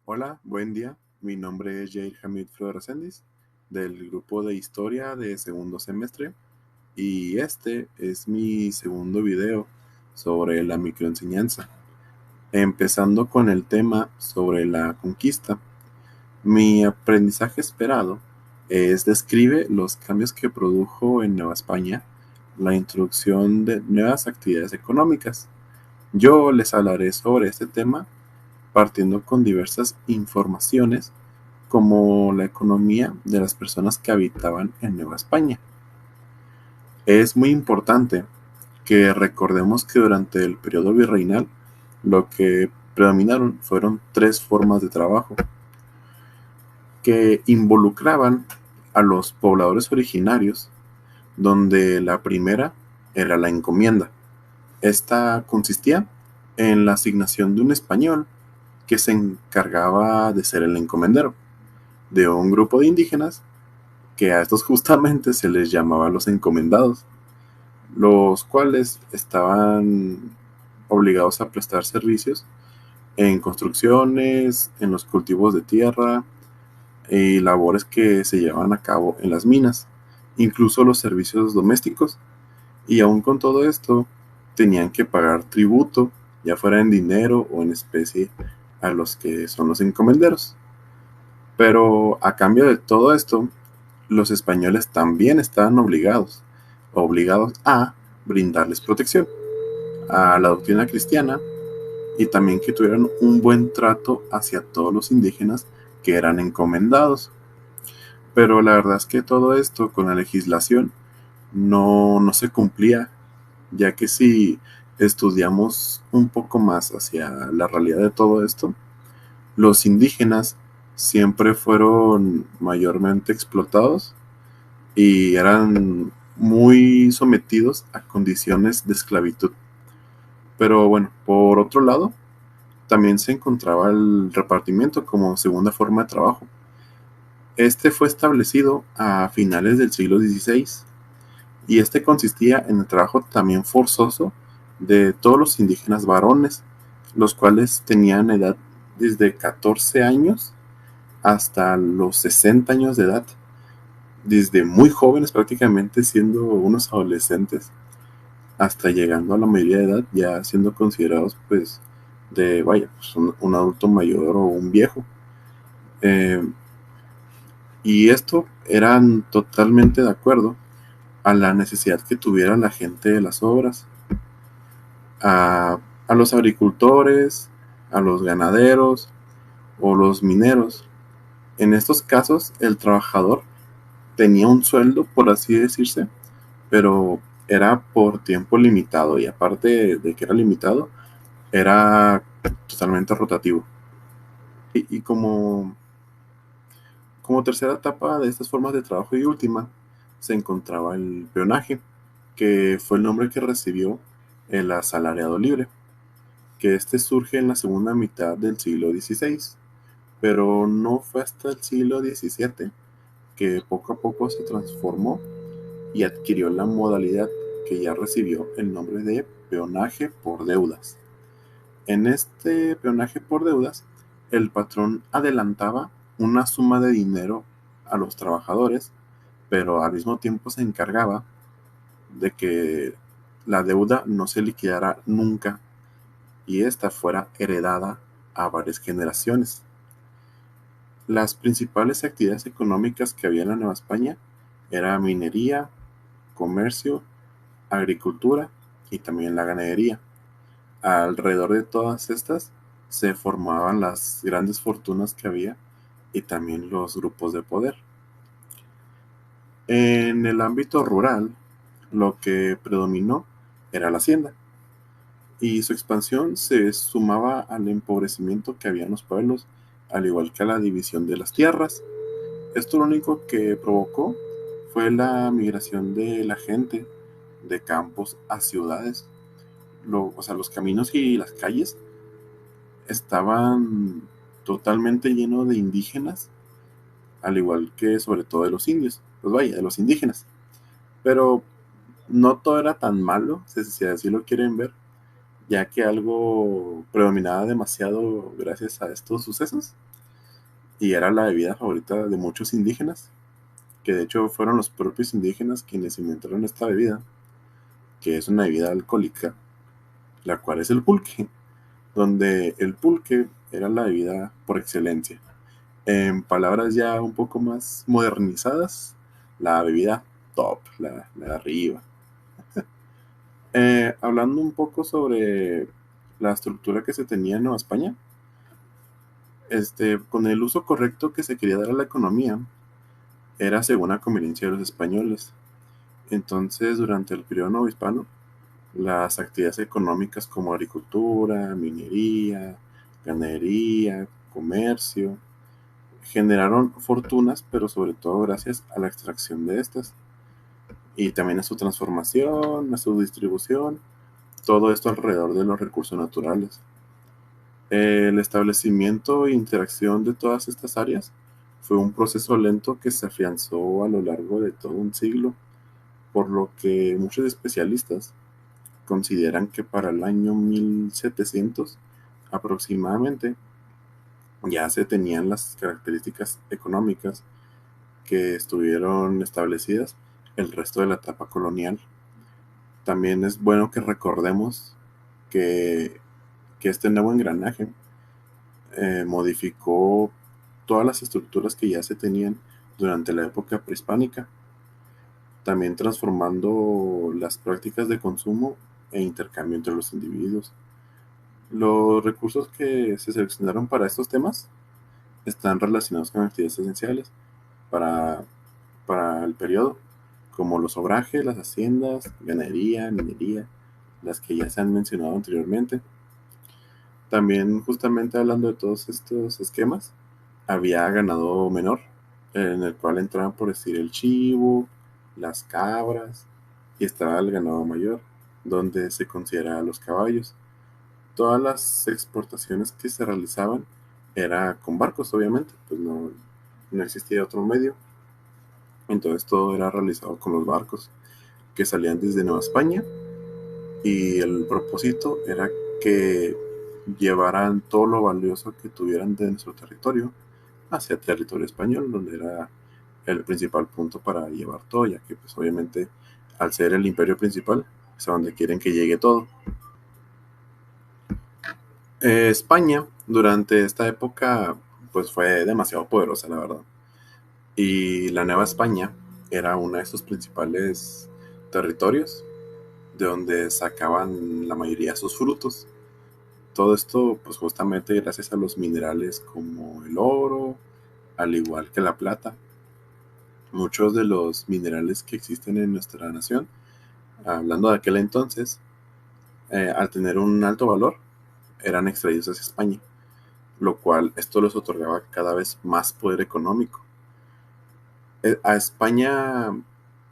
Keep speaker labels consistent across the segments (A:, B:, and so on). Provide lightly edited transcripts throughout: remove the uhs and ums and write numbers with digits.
A: Hola, buen día. Mi nombre es Jair Hamid Flores del grupo de historia de segundo semestre y este es mi segundo video sobre la microenseñanza. Empezando con el tema sobre la conquista, mi aprendizaje esperado describe los cambios que produjo en Nueva España la introducción de nuevas actividades económicas. Yo les hablaré sobre este tema partiendo con diversas informaciones como la economía de las personas que habitaban en Nueva España. Es muy importante que recordemos que durante el periodo virreinal lo que predominaron fueron tres formas de trabajo que involucraban a los pobladores originarios, donde la primera era la encomienda. Esta consistía en la asignación de un español que se encargaba de ser el encomendero de un grupo de indígenas que a estos justamente se les llamaba los encomendados, los cuales estaban obligados a prestar servicios en construcciones, en los cultivos de tierra y labores que se llevaban a cabo en las minas, incluso los servicios domésticos. Y aún con todo esto, tenían que pagar tributo, ya fuera en dinero o en especie, a los que son los encomenderos. Pero a cambio de todo esto, los españoles también estaban obligados a brindarles protección a la doctrina cristiana y también que tuvieran un buen trato hacia todos los indígenas que eran encomendados. Pero la verdad es que todo esto con la legislación no se cumplía, ya que si estudiamos un poco más hacia la realidad de todo esto, los indígenas siempre fueron mayormente explotados y eran muy sometidos a condiciones de esclavitud. Pero bueno, por otro lado, también se encontraba el repartimiento como segunda forma de trabajo. Este fue establecido a finales del siglo XVI y este consistía en el trabajo también forzoso de todos los indígenas varones, los cuales tenían edad desde 14 años hasta los 60 años de edad, desde muy jóvenes prácticamente siendo unos adolescentes hasta llegando a la mayoría de edad ya siendo considerados pues de vaya pues un adulto mayor o un viejo. Eh, y esto eran totalmente de acuerdo a la necesidad que tuviera la gente de las obras, a los agricultores, a los ganaderos o los mineros. En estos casos el trabajador tenía un sueldo, por así decirse, pero era por tiempo limitado y aparte de que era limitado, era totalmente rotativo. Y como tercera etapa de estas formas de trabajo y última, se encontraba el peonaje, que fue el nombre que recibió el asalariado libre, que este surge en la segunda mitad del siglo XVI, pero no fue hasta el siglo XVII que poco a poco se transformó y adquirió la modalidad que ya recibió el nombre de peonaje por deudas. En este peonaje por deudas, el patrón adelantaba una suma de dinero a los trabajadores, pero al mismo tiempo se encargaba de que la deuda no se liquidara nunca y esta fuera heredada a varias generaciones. Las principales actividades económicas que había en la Nueva España era minería, comercio, agricultura y también la ganadería. Alrededor de todas estas se formaban las grandes fortunas que había y también los grupos de poder. En el ámbito rural, lo que predominó era la hacienda y su expansión se sumaba al empobrecimiento que había en los pueblos, al igual que a la división de las tierras. Esto lo único que provocó fue la migración de la gente de campos a ciudades. O sea, los caminos y las calles estaban totalmente llenos de indígenas, al igual que sobre todo de los indios, pues vaya, de los indígenas. Pero no todo era tan malo, si así lo quieren ver, ya que algo predominaba demasiado gracias a estos sucesos. y era la bebida favorita de muchos indígenas, que de hecho fueron los propios indígenas quienes inventaron esta bebida, que es una bebida alcohólica, la cual es el pulque, donde el pulque era la bebida por excelencia. En palabras ya un poco más modernizadas, la bebida top, la de arriba. Hablando un poco sobre la estructura que se tenía en Nueva España, con el uso correcto que se quería dar a la economía, era según la conveniencia de los españoles. Entonces, durante el periodo novohispano, las actividades económicas como agricultura, minería, ganadería, comercio, generaron fortunas, pero sobre todo gracias a la extracción de estas y también a su transformación, a su distribución, todo esto alrededor de los recursos naturales. El establecimiento e interacción de todas estas áreas fue un proceso lento que se afianzó a lo largo de todo un siglo, por lo que muchos especialistas consideran que para el año 1700 aproximadamente ya se tenían las características económicas que estuvieron establecidas el resto de la etapa colonial. También es bueno que recordemos que, que este nuevo engranaje modificó todas las estructuras que ya se tenían durante la época prehispánica, también transformando las prácticas de consumo e intercambio entre los individuos. Los recursos que se seleccionaron para estos temas están relacionados con actividades esenciales para, para el periodo, como los obrajes, las haciendas, ganadería, minería, las que ya se han mencionado anteriormente. También, justamente hablando de todos estos esquemas, había ganado menor, en el cual entraban por decir el chivo, las cabras, y estaba el ganado mayor, donde se considera a los caballos. Todas las exportaciones que se realizaban era con barcos, obviamente, pues no existía otro medio. Entonces todo era realizado con los barcos que salían desde Nueva España y el propósito era que llevaran todo lo valioso que tuvieran de nuestro territorio hacia territorio español, donde era el principal punto para llevar todo, ya que pues obviamente al ser el imperio principal es a donde quieren que llegue todo. España durante esta época pues fue demasiado poderosa, la verdad, y la Nueva España era uno de sus principales territorios de donde sacaban la mayoría de sus frutos. Todo esto pues justamente gracias a los minerales como el oro, al igual que la plata. Muchos de los minerales que existen en nuestra nación, hablando de aquel entonces, al tener un alto valor, eran extraídos hacia España, lo cual esto les otorgaba cada vez más poder económico. A España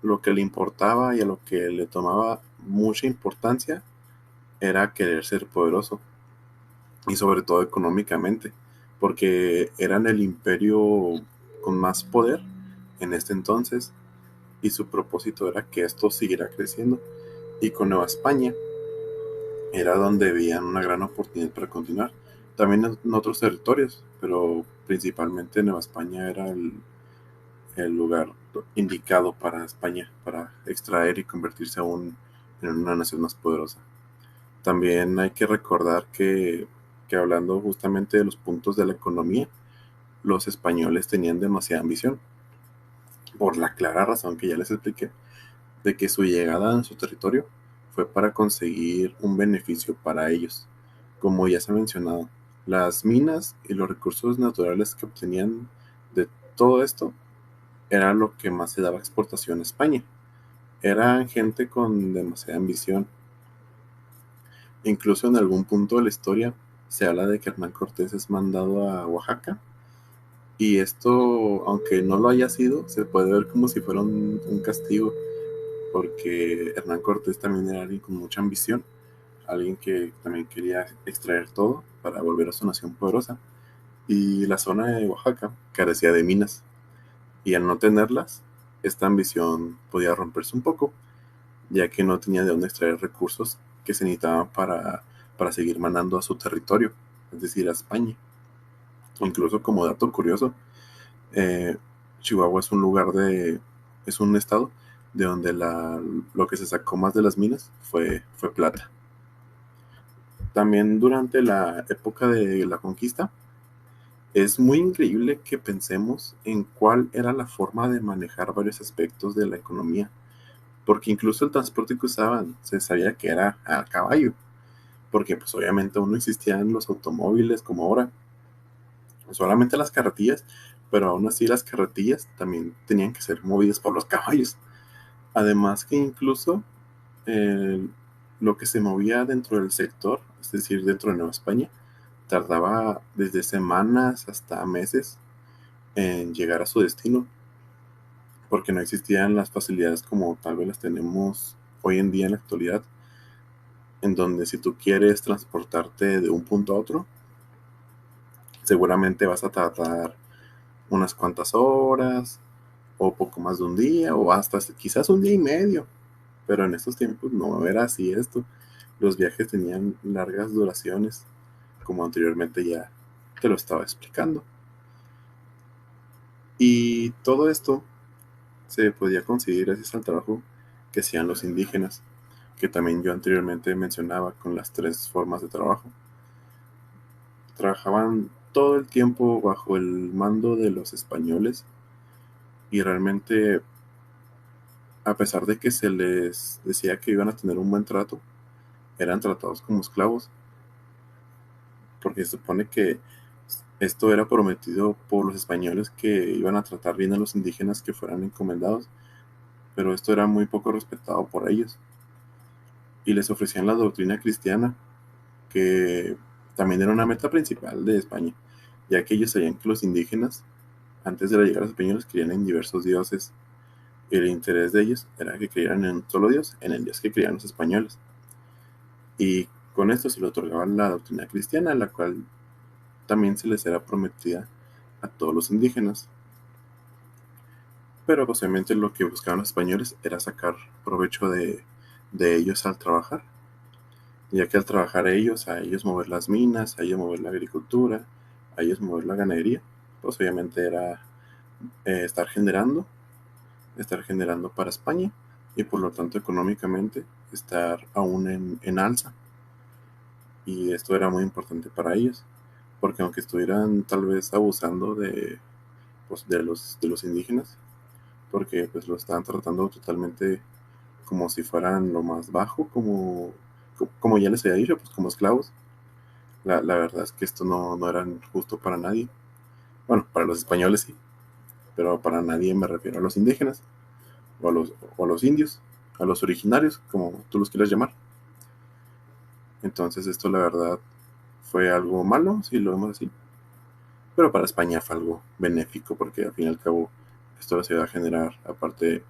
A: lo que le importaba y a lo que le tomaba mucha importancia era querer ser poderoso y sobre todo económicamente, porque eran el imperio con más poder en este entonces y su propósito era que esto siguiera creciendo, y con Nueva España era donde veían una gran oportunidad para continuar. También en otros territorios, pero principalmente Nueva España era el lugar indicado para España, para extraer y convertirse aún en una nación más poderosa. También hay que recordar que hablando justamente de los puntos de la economía, los españoles tenían demasiada ambición, por la clara razón que ya les expliqué, de que su llegada en su territorio fue para conseguir un beneficio para ellos. Como ya se ha mencionado, las minas y los recursos naturales que obtenían de todo esto era lo que más se daba exportación a España. Eran gente con demasiada ambición. Incluso en algún punto de la historia se habla de que Hernán Cortés es mandado a Oaxaca. Y esto, aunque no lo haya sido, se puede ver como si fuera un castigo, porque Hernán Cortés también era alguien con mucha ambición, alguien que también quería extraer todo para volver a su nación poderosa. Y la zona de Oaxaca carecía de minas, y al no tenerlas, esta ambición podía romperse un poco, ya que no tenía de dónde extraer recursos que se necesitaban para seguir mandando a su territorio, es decir, a España. Incluso como dato curioso, eh, Chihuahua es un estado de donde lo que se sacó más de las minas fue plata. También durante la época de la conquista, es muy increíble que pensemos en cuál era la forma de manejar varios aspectos de la economía, porque incluso el transporte que usaban se sabía que era a caballo, porque pues obviamente aún no existían los automóviles como ahora, solamente las carretillas, pero aún así las carretillas también tenían que ser movidas por los caballos. Además que incluso eh, lo que se movía dentro del sector, es decir, dentro de Nueva España, tardaba desde semanas hasta meses en llegar a su destino, porque no existían las facilidades como tal vez las tenemos hoy en día en la actualidad, en donde si tú quieres transportarte de un punto a otro, seguramente vas a tardar unas cuantas horas, o poco más de un día, o hasta quizás un día y medio. Pero en estos tiempos no era así esto. Los viajes tenían largas duraciones, como anteriormente ya te lo estaba explicando. Y todo esto se podía conseguir gracias al trabajo que hacían los indígenas, que también yo anteriormente mencionaba con las tres formas de trabajo. Trabajaban todo el tiempo bajo el mando de los españoles y realmente, a pesar de que se les decía que iban a tener un buen trato, eran tratados como esclavos, porque se supone que esto era prometido por los españoles, que iban a tratar bien a los indígenas que fueran encomendados, pero esto era muy poco respetado por ellos. Y les ofrecían la doctrina cristiana, que también era una meta principal de España, ya que ellos sabían que los indígenas, antes de la llegada de los españoles, creían en diversos dioses, y el interés de ellos era que creyeran en un solo Dios, en el Dios que creían los españoles. Y con esto se le otorgaban la doctrina cristiana, la cual también se les era prometida a todos los indígenas. Pero posiblemente lo que buscaban los españoles era sacar provecho de ellos al trabajar, ya que al trabajar ellos, a ellos mover las minas, a ellos mover la agricultura, a ellos mover la ganadería, pues obviamente era estar estar generando para España, y por lo tanto económicamente estar aún en alza. Y esto era muy importante para ellos, porque aunque estuvieran tal vez abusando pues, de los indígenas, porque pues lo estaban tratando totalmente como si fueran lo más bajo, como ya les había dicho, pues como esclavos. La verdad es que esto no era justo para nadie. Bueno, para los españoles sí, pero para nadie, me refiero a los indígenas, o a los indios, a los originarios, como tú los quieras llamar. Entonces esto la verdad fue algo malo, si lo vemos así, pero para España fue algo benéfico, porque al fin y al cabo esto les iba a generar, aparte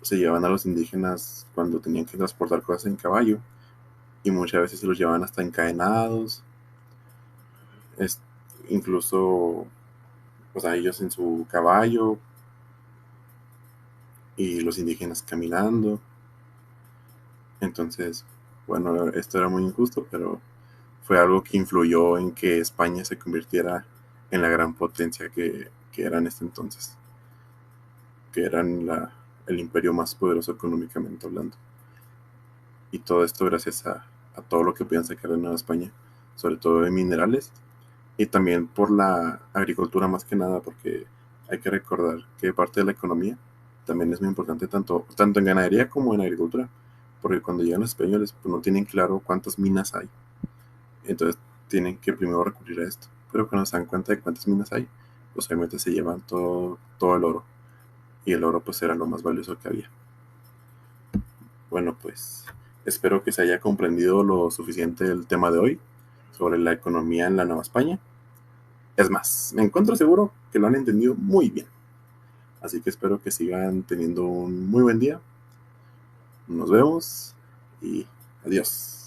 A: se llevaban a los indígenas cuando tenían que transportar cosas en caballo, y muchas veces se los llevaban hasta encadenados, es, incluso pues a ellos en su caballo y los indígenas caminando. Entonces, bueno, esto era muy injusto, pero fue algo que influyó en que España se convirtiera en la gran potencia que era en este entonces, que eran el imperio más poderoso económicamente hablando. Y todo esto gracias a todo lo que podían sacar de Nueva España, sobre todo de minerales, y también por la agricultura más que nada, porque hay que recordar que parte de la economía también es muy importante tanto en ganadería como en agricultura, porque cuando llegan los españoles pues no tienen claro cuántas minas hay, entonces tienen que primero recurrir a esto, pero cuando se dan cuenta de cuántas minas hay, pues obviamente se llevan todo el oro, y el oro pues era lo más valioso que había. Bueno, pues espero que se haya comprendido lo suficiente el tema de hoy sobre la economía en la Nueva España. Es más, me encuentro seguro que lo han entendido muy bien. Así que espero que sigan teniendo un muy buen día. Nos vemos y adiós.